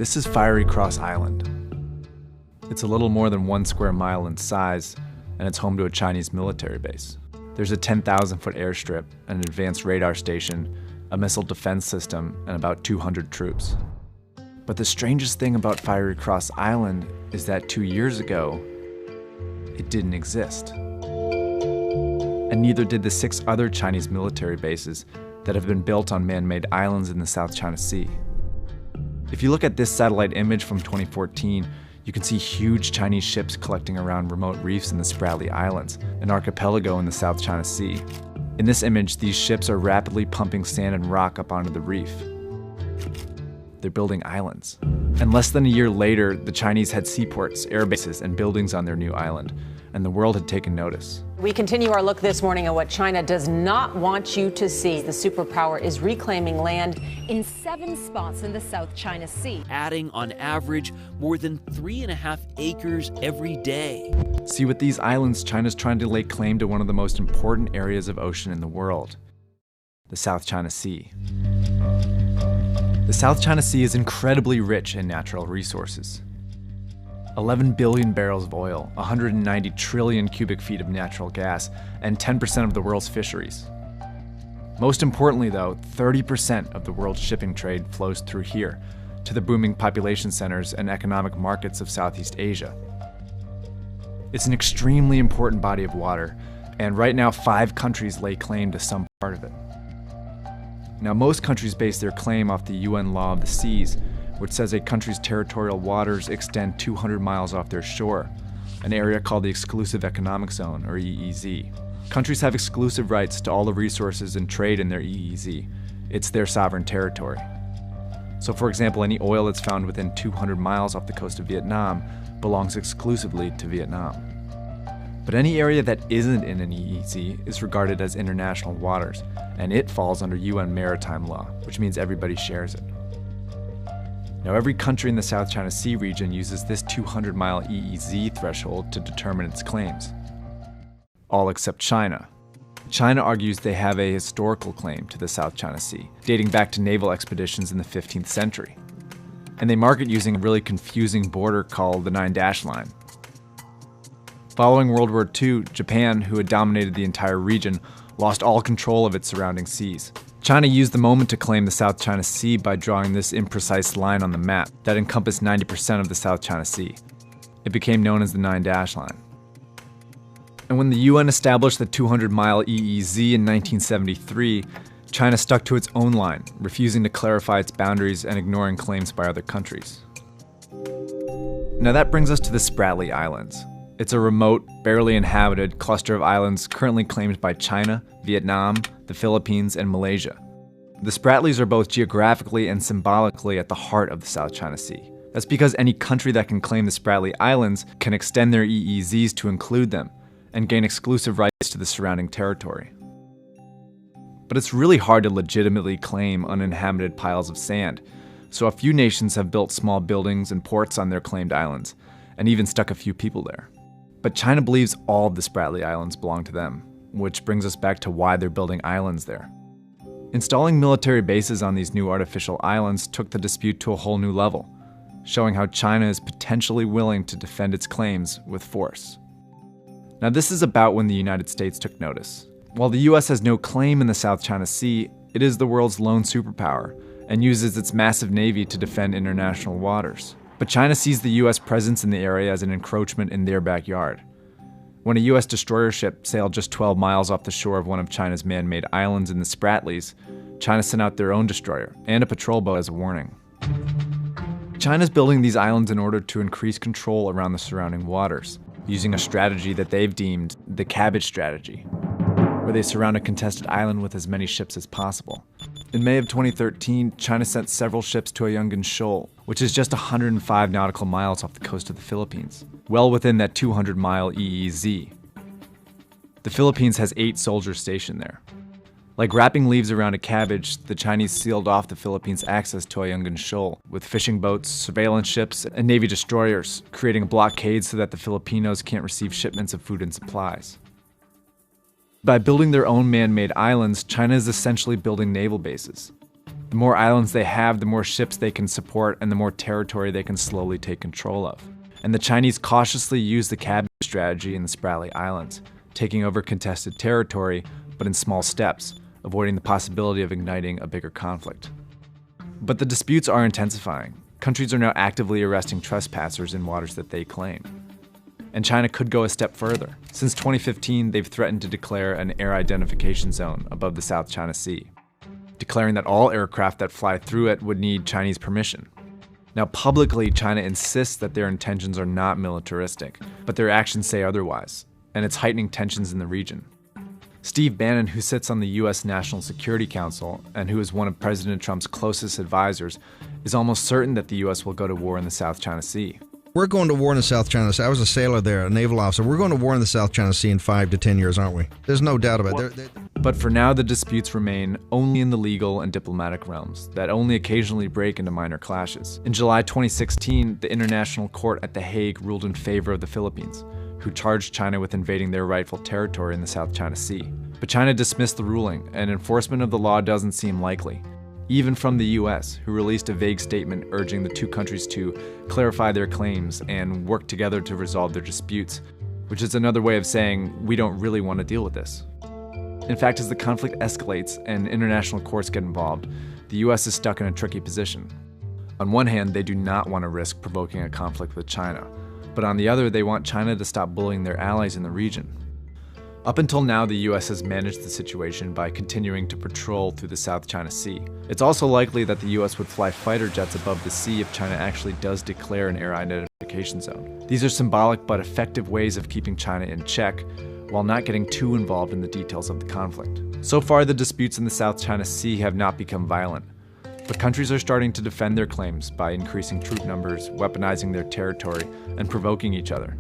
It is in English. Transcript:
This is Fiery Cross Island. It's a little more than 1 square mile in size, and it's home to a Chinese military base. There's a 10,000-foot airstrip, an advanced radar station, a missile defense system, and about 200 troops. But the strangest thing about Fiery Cross Island is that 2 years ago, it didn't exist. And neither did the 6 other Chinese military bases that have been built on man-made islands in the South China Sea. If you look at this satellite image from 2014, you can see huge Chinese ships collecting around remote reefs in the Spratly Islands, an archipelago in the South China Sea. In this image, these ships are rapidly pumping sand and rock up onto the reef. They're building islands. And less than a year later, the Chinese had seaports, air bases, and buildings on their new island, and the world had taken notice. We continue our look this morning at what China does not want you to see. The superpower is reclaiming land in 7 spots in the South China Sea, adding on average more than 3.5 acres every day. See, with these islands, China's trying to lay claim to one of the most important areas of ocean in the world, the South China Sea. The South China Sea is incredibly rich in natural resources. 11 billion barrels of oil, 190 trillion cubic feet of natural gas, and 10% of the world's fisheries. Most importantly though, 30% of the world's shipping trade flows through here, to the booming population centers and economic markets of Southeast Asia. It's an extremely important body of water, and right now 5 countries lay claim to some part of it. Now, most countries base their claim off the UN Law of the Seas, which says a country's territorial waters extend 200 miles off their shore, an area called the Exclusive Economic Zone, or EEZ. Countries have exclusive rights to all the resources and trade in their EEZ. It's their sovereign territory. So for example, any oil that's found within 200 miles off the coast of Vietnam belongs exclusively to Vietnam. But any area that isn't in an EEZ is regarded as international waters, and it falls under UN maritime law, which means everybody shares it. Now, every country in the South China Sea region uses this 200-mile EEZ threshold to determine its claims. All except China. China argues they have a historical claim to the South China Sea, dating back to naval expeditions in the 15th century. And they mark it using a really confusing border called the Nine-Dash Line. Following World War II, Japan, who had dominated the entire region, lost all control of its surrounding seas. China used the moment to claim the South China Sea by drawing this imprecise line on the map that encompassed 90% of the South China Sea. It became known as the Nine-Dash Line. And when the UN established the 200-mile EEZ in 1973, China stuck to its own line, refusing to clarify its boundaries and ignoring claims by other countries. Now that brings us to the Spratly Islands. It's a remote, barely inhabited cluster of islands currently claimed by China, Vietnam, the Philippines, and Malaysia. The Spratlys are both geographically and symbolically at the heart of the South China Sea. That's because any country that can claim the Spratly Islands can extend their EEZs to include them and gain exclusive rights to the surrounding territory. But it's really hard to legitimately claim uninhabited piles of sand, so a few nations have built small buildings and ports on their claimed islands, and even stuck a few people there. But China believes all of the Spratly Islands belong to them, which brings us back to why they're building islands there. Installing military bases on these new artificial islands took the dispute to a whole new level, showing how China is potentially willing to defend its claims with force. Now, this is about when the United States took notice. While the US has no claim in the South China Sea, it is the world's lone superpower and uses its massive navy to defend international waters. But China sees the US presence in the area as an encroachment in their backyard. When a US destroyer ship sailed just 12 miles off the shore of one of China's man-made islands in the Spratlys, China sent out their own destroyer and a patrol boat as a warning. China's building these islands in order to increase control around the surrounding waters, using a strategy that they've deemed the cabbage strategy, where they surround a contested island with as many ships as possible. In May of 2013, China sent several ships to Ayungin Shoal, which is just 105 nautical miles off the coast of the Philippines, well within that 200-mile EEZ. The Philippines has 8 soldiers stationed there. Like wrapping leaves around a cabbage, the Chinese sealed off the Philippines' access to Ayungin Shoal with fishing boats, surveillance ships, and Navy destroyers, creating a blockade so that the Filipinos can't receive shipments of food and supplies. By building their own man-made islands, China is essentially building naval bases. The more islands they have, the more ships they can support and the more territory they can slowly take control of. And the Chinese cautiously use the cabbage strategy in the Spratly Islands, taking over contested territory, but in small steps, avoiding the possibility of igniting a bigger conflict. But the disputes are intensifying. Countries are now actively arresting trespassers in waters that they claim. And China could go a step further. Since 2015, they've threatened to declare an air identification zone above the South China Sea, declaring that all aircraft that fly through it would need Chinese permission. Now, publicly, China insists that their intentions are not militaristic, but their actions say otherwise, and it's heightening tensions in the region. Steve Bannon, who sits on the U.S. National Security Council and who is one of President Trump's closest advisors, is almost certain that the U.S. will go to war in the South China Sea. We're going to war in the South China Sea. I was a sailor there, a naval officer. We're going to war in the South China Sea in 5 to 10 years, aren't we? There's no doubt about it. But for now, the disputes remain only in the legal and diplomatic realms that only occasionally break into minor clashes. In July 2016, the International Court at The Hague ruled in favor of the Philippines, who charged China with invading their rightful territory in the South China Sea. But China dismissed the ruling, and enforcement of the law doesn't seem likely, even from the US, who released a vague statement urging the two countries to clarify their claims and work together to resolve their disputes, which is another way of saying we don't really want to deal with this. In fact, as the conflict escalates and international courts get involved, the US is stuck in a tricky position. On one hand, they do not want to risk provoking a conflict with China, but on the other, they want China to stop bullying their allies in the region. Up until now, the US has managed the situation by continuing to patrol through the South China Sea. It's also likely that the US would fly fighter jets above the sea if China actually does declare an air identification zone. These are symbolic but effective ways of keeping China in check, while not getting too involved in the details of the conflict. So far, the disputes in the South China Sea have not become violent, but countries are starting to defend their claims by increasing troop numbers, weaponizing their territory, and provoking each other.